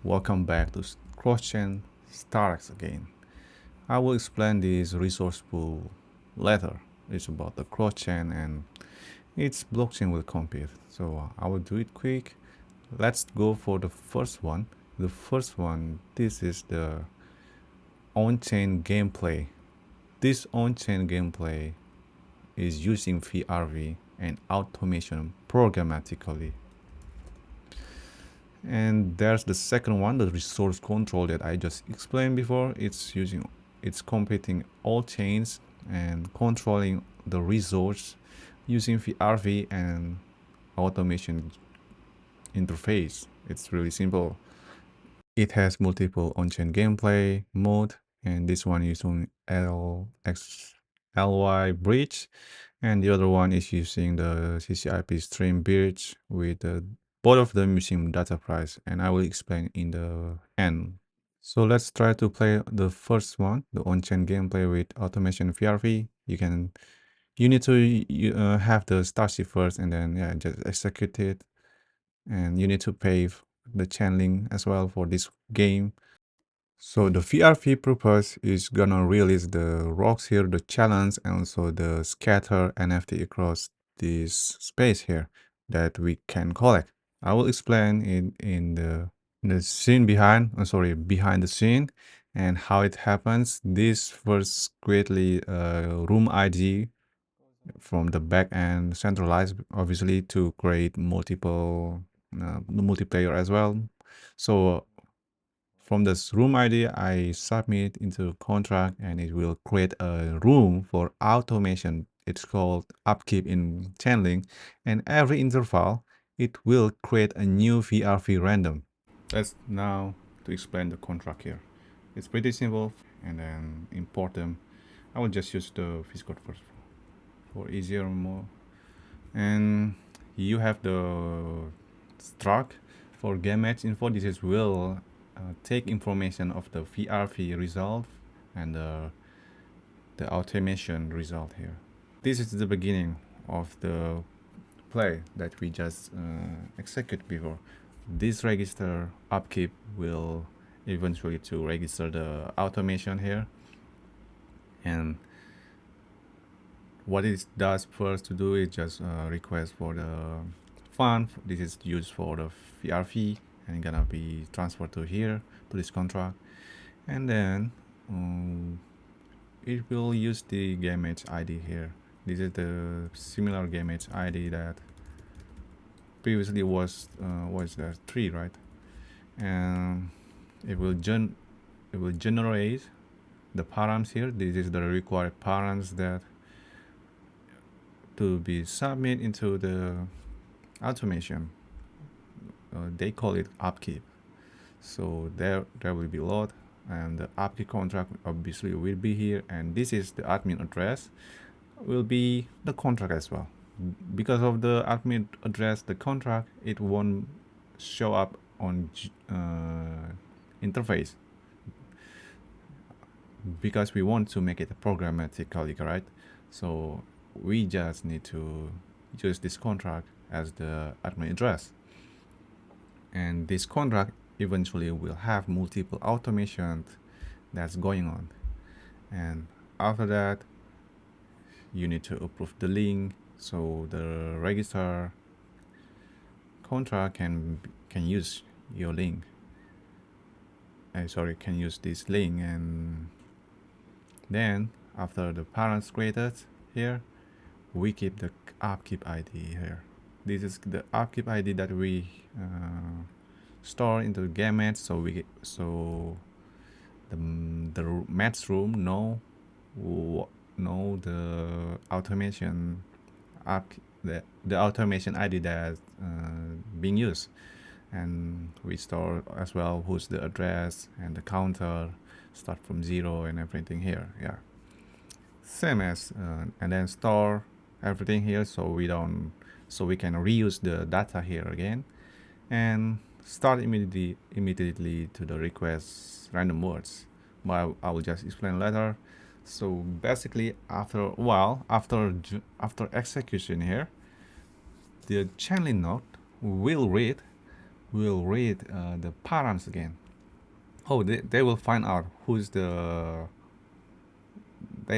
Welcome back to cross-chain STAREX again. I will explain this resource pool later. It's about the cross-chain and its blockchain will compete. So I will do it quick. Let's go for the first one. The first one, this is the on-chain gameplay. This on-chain gameplay is using VRV and automation programmatically. And there's the second one, the resource control that I just explained before. It's computing all chains and controlling the resource using VRV and automation interface. It's really simple. It has multiple on-chain gameplay mode, and this one is using LxLy bridge, and the other one is using the ccip stream bridge with both of them using data price, and I will explain in the end. So let's try to play the first one, the on-chain gameplay with automation VRV. You need to have the starship first, and then just execute it, and you need to pay the channeling as well for this game. So the VRV purpose is gonna release the rocks here, the challenge, and also the scatter NFT across this space here that we can collect. I will explain it in the scene behind the scene and how it happens. This first creately room ID from the back end centralized, obviously, to create multiple multiplayer as well. So from this room ID, I submit into contract and it will create a room for automation. It's called upkeep in channeling, and every interval, it will create a new VRV random. Let's now to explain the contract here. It's pretty simple and then import them. I will just use the physical first for easier more. And you have the struct for game match info. This is will take information of the VRV result and the automation result here. This is the beginning of the play that we just execute before. This register upkeep will eventually to register the automation here, and what it does first to do is just request for the fund. This is used for the VRV and gonna be transferred to here to this contract, and then it will use the gamage ID here. This is the similar gamage ID that previously was there 3, right? And it will generate the params here. This is the required params that to be submit into the automation. They call it upkeep. So there will be load, and the upkeep contract obviously will be here, and this is the admin address will be the contract as well. Because of the admin address, the contract, it won't show up on interface because we want to make it programmatically, right? So we just need to use this contract as the admin address, and this contract eventually will have multiple automations that's going on, and after that you need to approve the link so the register contract can use your link. Can use this link, and then after the parents created here, we keep the upkeep ID here. This is the upkeep ID that we store into the game match, so the match room know the automation the automation ID that's being used, and we store as well who's the address and the counter start from 0 and everything here. Same as and then store everything here so we can reuse the data here again, and start immediately to the request random words, but I will just explain later. So basically, after a while, after execution here, the channeling node will read will read the params again. Oh, they will find out who's they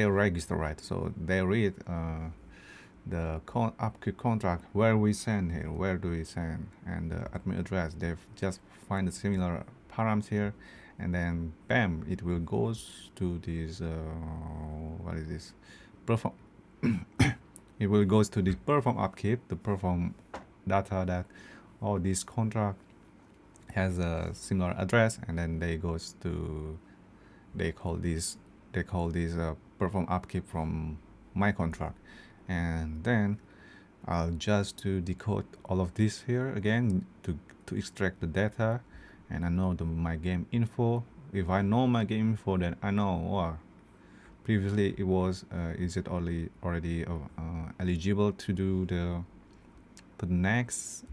register, right? So they read the upkeep contract, where we send here, where do we send, and the admin address. They just find the similar params here, and then bam, it will goes to this what is this perform. It will goes to this perform upkeep, the perform data that all this contract has a similar address, and then they goes to they call this perform upkeep from my contract, and then I'll just to decode all of this here again to extract the data, and I know my game info. If I know my game info, then I know, oh, previously it was is it already eligible to do the next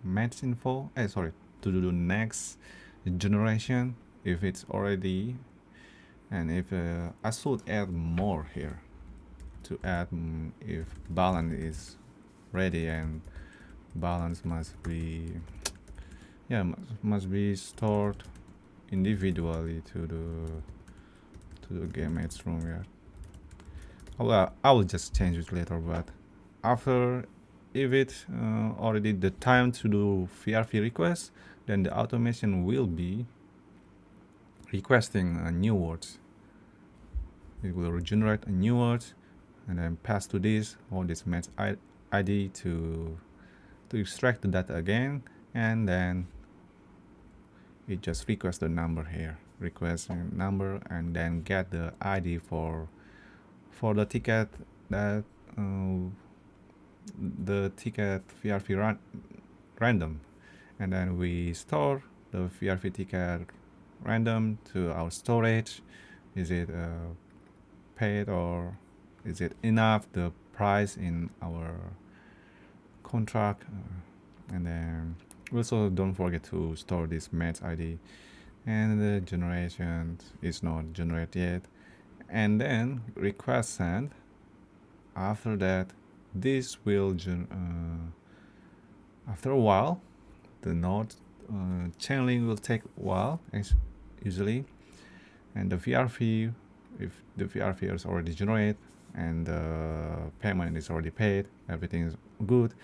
match info, sorry, to do the next generation, if it's already, and if I should add more here to add if balance is ready, and balance must be, yeah, must be stored individually to the game mates room. Yeah, I will just change it later, but after, if it already the time to do VRV request, then the automation will be requesting new words. It will regenerate a new word and then pass to this or this match ID to extract the data again, and then it just requests the number here, request a number, and then get the ID for the ticket that the ticket VRV random, and then we store the VRV ticket random to our storage. Is it paid, or is it enough the price in our contract? And then also don't forget to store this match ID, and the generation is not generated yet, and then request send. After that, this will after a while, the node channeling will take a while usually, and the VRV, if the VRV is already generated and the payment is already paid, everything is good,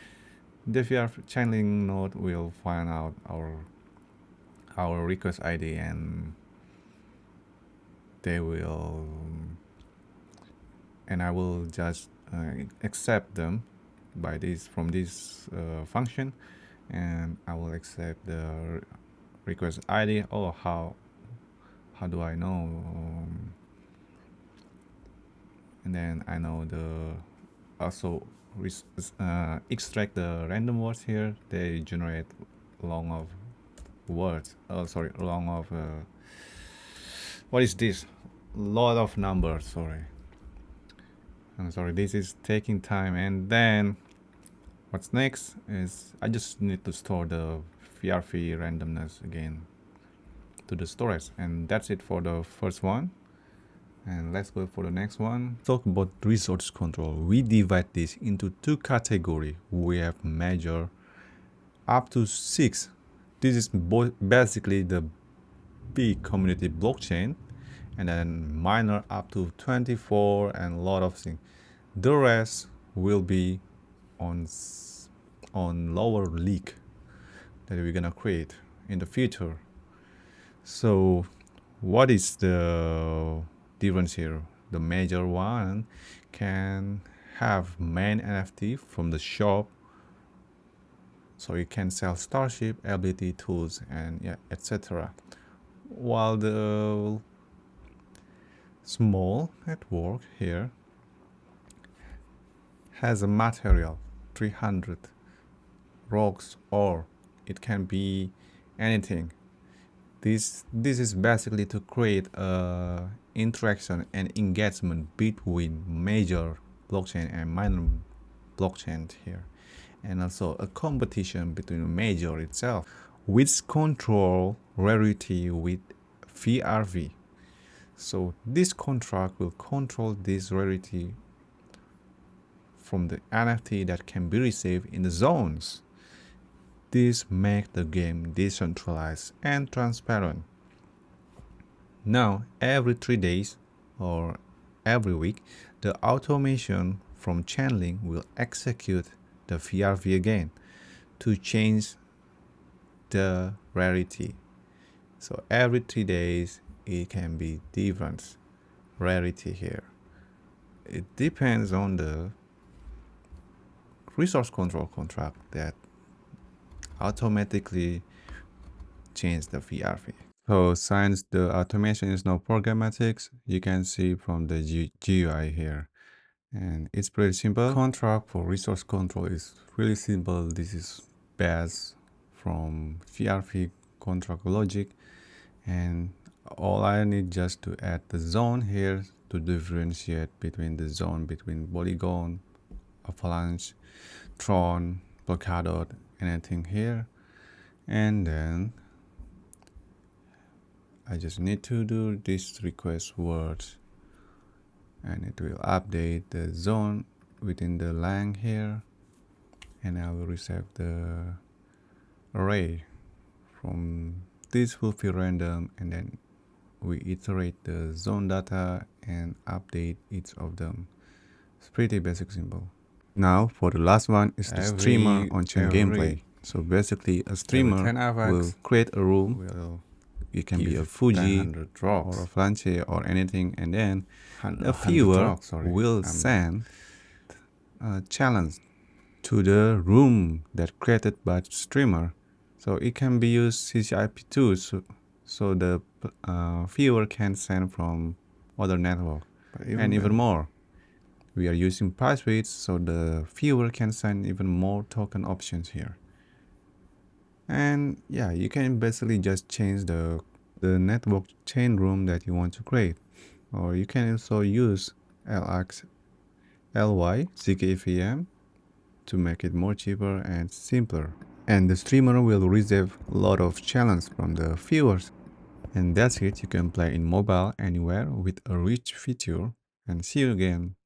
the VRV channeling node will find out our request ID, and they will, and I will just accept them by this from this function, and I will accept the request ID. Oh, how do I know? And then I know the also extract the random words here. They generate long of words. Oh, sorry, long of what is this? Lot of numbers. Sorry. I'm sorry. This is taking time. And then what's next is I just need to store the VRV randomness again to the storage, and that's it for the first one. And let's go for the next one. Talk about resource control. We divide this into two categories. We have major up to 6. This is basically the big community blockchain, and then minor up to 24, and a lot of things. The rest will be on lower league that we're gonna create in the future. So what is the difference here? The major one can have main NFT from the shop, so you can sell Starship, ability tools, and yeah, etc. While the small network here has a material 300 rocks, or it can be anything. This is basically to create a interaction and engagement between major blockchain and minor blockchain here, and also a competition between major itself, which control rarity with VRV. So this contract will control this rarity from the NFT that can be received in the zones. This makes the game decentralized and transparent. Now, every 3 days or every week, the automation from channeling will execute the VRV again to change the rarity. So every 3 days, it can be different rarity here. It depends on the resource control contract that automatically change the VRV. So since the automation is not programmatic, you can see from the GUI here. And it's pretty simple. Contract for resource control is really simple. This is based from VRV contract logic. And all I need just to add the zone here to differentiate between the zone between polygon, avalanche, tron, polkadot, anything here. And then I just need to do this request words and it will update the zone within the lang here, and I will reset the array. From this will be random, and then we iterate the zone data and update each of them. It's pretty basic, simple. Now for the last one is the streamer on-chain gameplay. So basically a streamer will create a room. It can be a Fuji or a Flanche or anything, and then a viewer will send a challenge to the room that created by the streamer. So it can be used ccip too, so the viewer can send from other network. And even more, we are using price weights, so the viewer can send even more token options here. And yeah, you can basically just change the network chain room that you want to create. Or you can also use LxLy, zkEVM, to make it more cheaper and simpler. And the streamer will receive a lot of challenge from the viewers. And that's it. You can play in mobile anywhere with a rich feature. And see you again.